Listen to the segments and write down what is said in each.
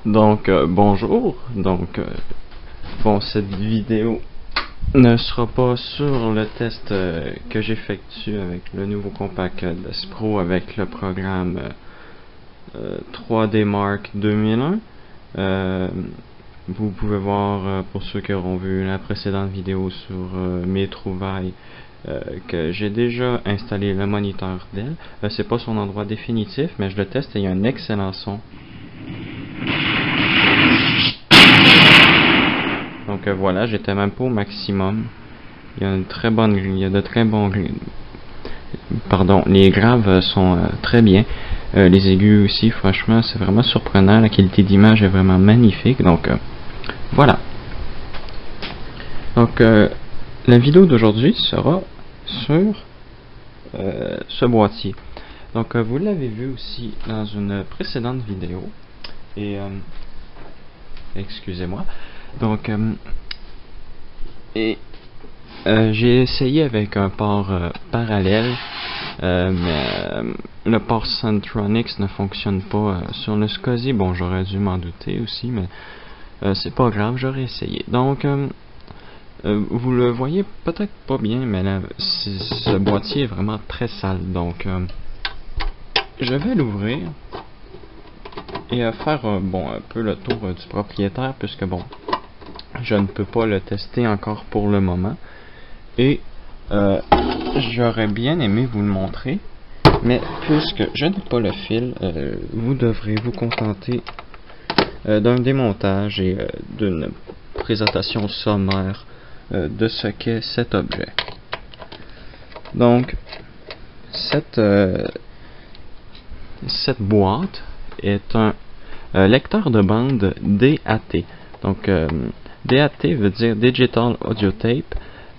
Donc bonjour, bon, cette vidéo ne sera pas sur le test que j'effectue avec le nouveau compact DES Pro avec le programme 3D Mark 2001. Vous pouvez voir, pour ceux qui auront vu la précédente vidéo sur mes trouvailles, que j'ai déjà installé le moniteur Dell. C'est pas son endroit définitif, mais je le teste et il y a un excellent son. Donc voilà, j'étais même pas au maximum. Il y a une très bonne, il y a de très bons, pardon, les graves sont très bien. Les aigus aussi, franchement, c'est vraiment surprenant. La qualité d'image est vraiment magnifique. Donc voilà. Donc la vidéo d'aujourd'hui sera sur ce boîtier. Donc vous l'avez vu aussi dans une précédente vidéo. Et excusez-moi. Donc j'ai essayé avec un port parallèle, mais le port Centronics ne fonctionne pas sur le SCSI. Bon, j'aurais dû m'en douter aussi, mais c'est pas grave, j'aurais essayé. Donc vous le voyez peut-être pas bien, mais là, ce boîtier est vraiment très sale. Donc je vais l'ouvrir et faire bon, un peu le tour du propriétaire, puisque bon, je ne peux pas le tester encore pour le moment. Et j'aurais bien aimé vous le montrer, mais puisque je n'ai pas le fil, vous devrez vous contenter d'un démontage et d'une présentation sommaire de ce qu'est cet objet. Donc cette boîte est un lecteur de bande DAT. Donc DAT veut dire Digital Audio Tape.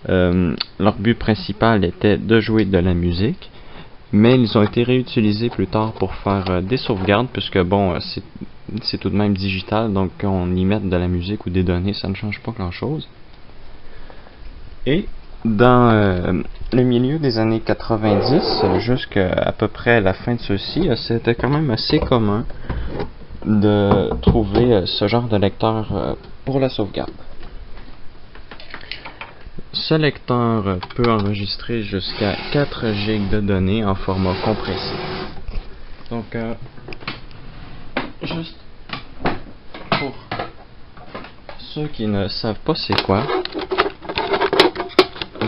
Leur but principal était de jouer de la musique, mais ils ont été réutilisés plus tard pour faire des sauvegardes, puisque bon, c'est tout de même digital, donc qu'on y mette de la musique ou des données, ça ne change pas grand chose. Et dans le milieu des années 90 jusqu'à à peu près la fin de ceux-ci, c'était quand même assez commun de trouver ce genre de lecteur pour la sauvegarde. Ce lecteur peut enregistrer jusqu'à 4 GB de données en format compressé. Donc juste pour ceux qui ne savent pas c'est quoi,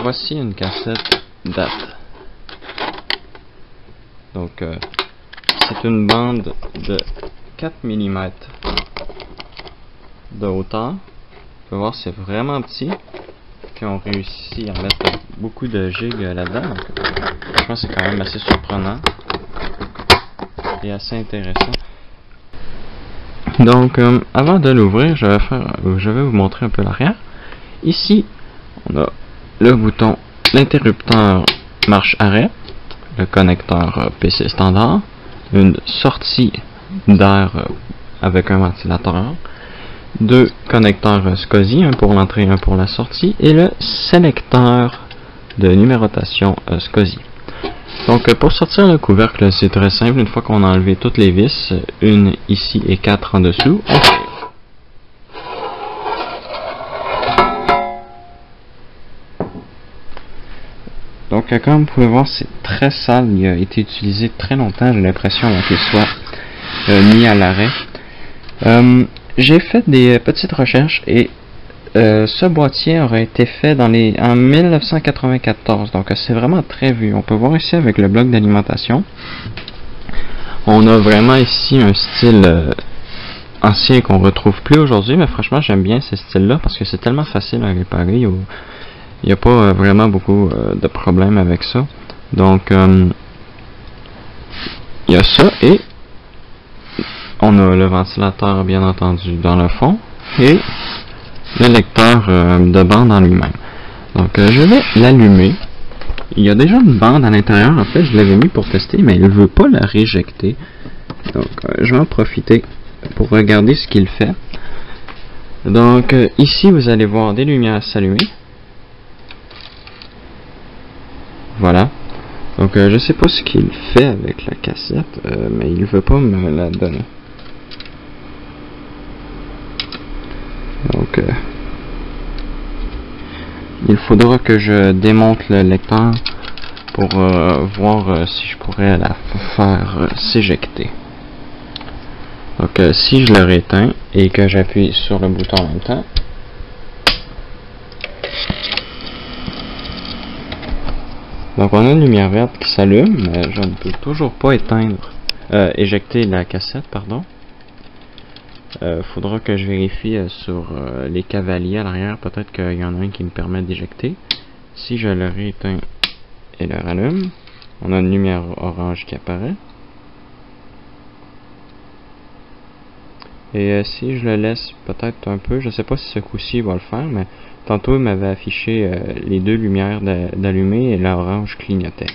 voici une cassette DAT. Donc c'est une bande de 4 mm de hauteur. Vous pouvez voir, c'est vraiment petit. Puis on réussit à mettre beaucoup de gigs là-dedans. Je pense que c'est quand même assez surprenant et assez intéressant. Donc avant de l'ouvrir, je vais vous montrer un peu l'arrière. Ici, on a le bouton, l'interrupteur marche arrêt, le connecteur PC standard, une sortie d'air avec un ventilateur, 2 connecteurs SCSI, un pour l'entrée, un pour la sortie, et le sélecteur de numérotation SCSI. Donc pour sortir le couvercle, c'est très simple. Une fois qu'on a enlevé toutes les vis, une ici et 4 en dessous, on tire. Donc comme vous pouvez voir, c'est très sale, il a été utilisé très longtemps, j'ai l'impression qu'il soit mis à l'arrêt. J'ai fait des petites recherches et ce boîtier aurait été fait en 1994, donc c'est vraiment très vieux. On peut voir ici avec le bloc d'alimentation. On a vraiment ici un style ancien qu'on retrouve plus aujourd'hui, mais franchement j'aime bien ce style-là parce que c'est tellement facile à réparer. Il n'y a pas vraiment beaucoup de problèmes avec ça. Donc il y a ça et on a le ventilateur bien entendu dans le fond et le lecteur de bande en lui-même. Donc je vais l'allumer. Il y a déjà une bande à l'intérieur, en fait je l'avais mis pour tester mais il ne veut pas la réjecter. Donc je vais en profiter pour regarder ce qu'il fait. Donc ici vous allez voir des lumières s'allumer. Voilà. Donc je sais pas ce qu'il fait avec la cassette, mais il veut pas me la donner. Donc il faudra que je démonte le lecteur pour voir si je pourrais la faire s'éjecter. Donc si je le réteins et que j'appuie sur le bouton en même temps, donc on a une lumière verte qui s'allume, mais je ne peux toujours pas éjecter la cassette, pardon. Faudra que je vérifie sur les cavaliers à l'arrière, peut-être qu'il y en a un qui me permet d'éjecter. Si je le rééteins et le rallume, on a une lumière orange qui apparaît. Et si je le laisse peut-être un peu, je ne sais pas si ce coup-ci il va le faire, mais tantôt il m'avait affiché les deux lumières d'allumées et l'orange clignotait.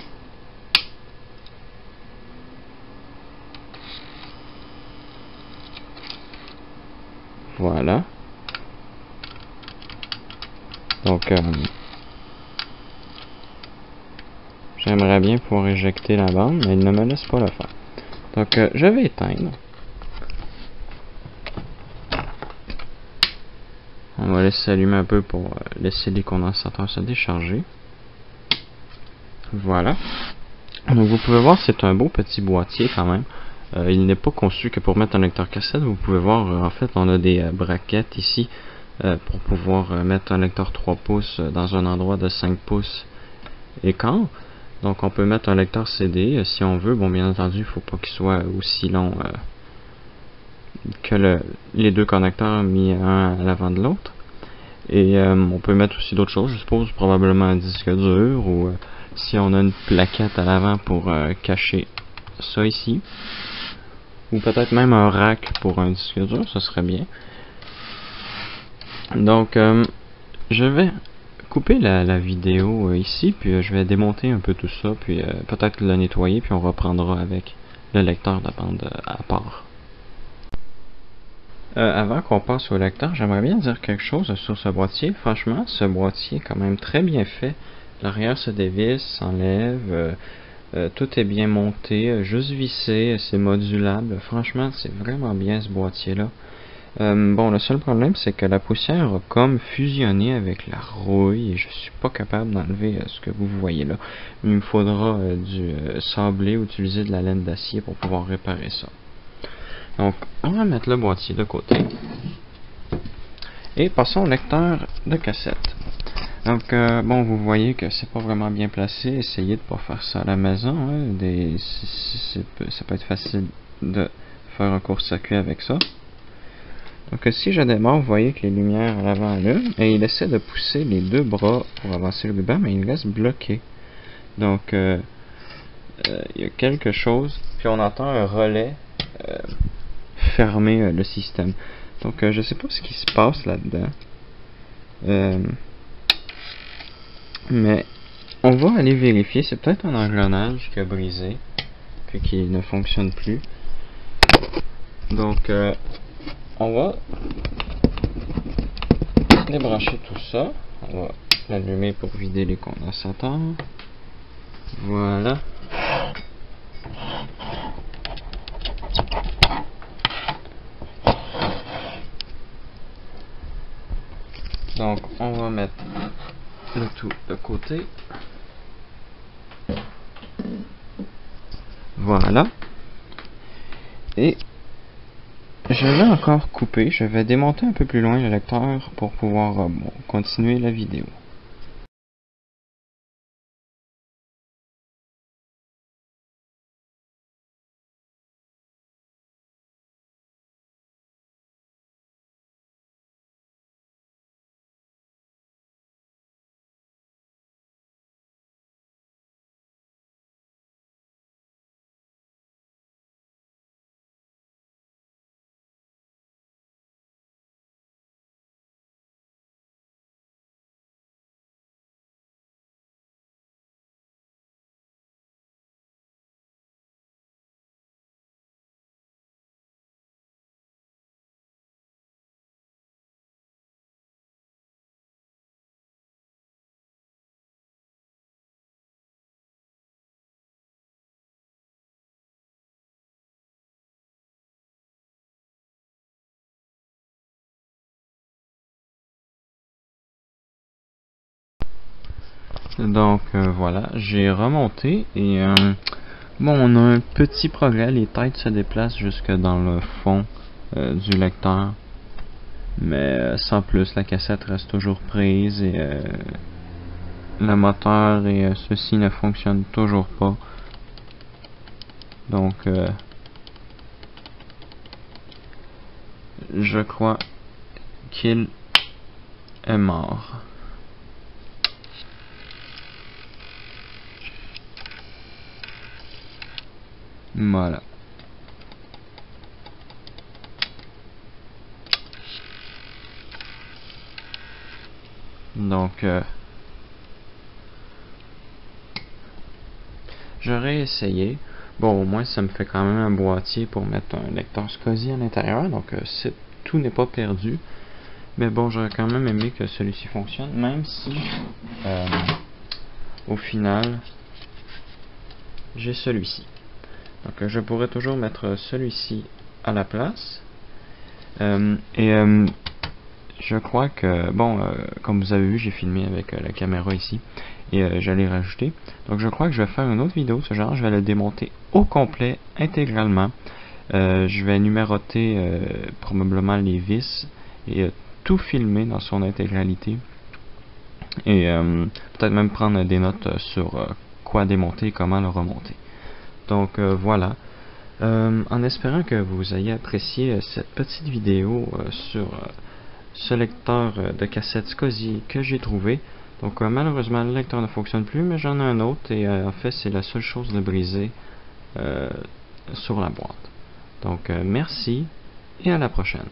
Voilà. Donc j'aimerais bien pouvoir éjecter la bande, mais il ne me laisse pas le faire. Donc je vais éteindre. On va laisser allumer un peu pour laisser les condensateurs se décharger. Voilà. Donc vous pouvez voir, c'est un beau petit boîtier quand même. Il n'est pas conçu que pour mettre un lecteur cassette. Vous pouvez voir, en fait, on a des braquettes ici pour pouvoir mettre un lecteur 3 pouces dans un endroit de 5 pouces écart. Donc on peut mettre un lecteur CD si on veut. Bon, bien entendu, il ne faut pas qu'il soit aussi long que les deux connecteurs mis un à l'avant de l'autre. Et on peut mettre aussi d'autres choses, je suppose, probablement un disque dur ou si on a une plaquette à l'avant pour cacher ça ici. Ou peut-être même un rack pour un disque dur, ça serait bien. Donc je vais couper la vidéo ici, puis je vais démonter un peu tout ça, puis peut-être le nettoyer, puis on reprendra avec le lecteur de bande à part. Avant qu'on passe au lecteur, j'aimerais bien dire quelque chose sur ce boîtier. Franchement, ce boîtier est quand même très bien fait. L'arrière se dévisse, s'enlève, tout est bien monté, juste vissé, c'est modulable. Franchement, c'est vraiment bien ce boîtier-là. Bon, le seul problème, c'est que la poussière a comme fusionné avec la rouille et je suis pas capable d'enlever ce que vous voyez là. Il me faudra du sablé ou utiliser de la laine d'acier pour pouvoir réparer ça. Donc, on va mettre le boîtier de côté. Et passons au lecteur de cassette. Donc, bon, vous voyez que c'est pas vraiment bien placé. Essayez de pas faire ça à la maison. Hein. Ça peut être facile de faire un court-circuit avec ça. Donc, si je démarre, vous voyez que les lumières à l'avant allument. Et il essaie de pousser les deux bras pour avancer le ruban, mais il reste bloqué. Donc, il y a quelque chose. Puis on entend un relais fermer le système. Donc je sais pas ce qui se passe là-dedans. Mais on va aller vérifier. C'est peut-être un engrenage qui a brisé. Puis qui ne fonctionne plus. Donc on va débrancher tout ça. On va l'allumer pour vider les condensateurs. Voilà. Donc on va mettre le tout de côté. Voilà. Et je vais encore couper. Je vais démonter un peu plus loin le lecteur pour pouvoir continuer la vidéo. Donc voilà, j'ai remonté et bon, on a un petit progrès, les têtes se déplacent jusque dans le fond du lecteur, mais sans plus, la cassette reste toujours prise et le moteur et ceci ne fonctionnent toujours pas. Donc je crois qu'il est mort. Voilà. Donc j'aurais essayé. Bon, au moins ça me fait quand même un boîtier pour mettre un lecteur SCSI à l'intérieur, donc tout n'est pas perdu. Mais bon, j'aurais quand même aimé que celui-ci fonctionne, même si au final j'ai celui-ci. Donc je pourrais toujours mettre celui-ci à la place. Je crois que, bon, comme vous avez vu, j'ai filmé avec la caméra ici et j'allais rajouter. Donc je crois que je vais faire une autre vidéo de ce genre. Je vais le démonter au complet, intégralement. Je vais numéroter probablement les vis et tout filmer dans son intégralité. Et peut-être même prendre des notes sur quoi démonter et comment le remonter. Donc voilà. En espérant que vous ayez apprécié cette petite vidéo sur ce lecteur de cassette SCSI que j'ai trouvé. Donc malheureusement le lecteur ne fonctionne plus, mais j'en ai un autre et en fait c'est la seule chose de brisée sur la boîte. Donc merci et à la prochaine.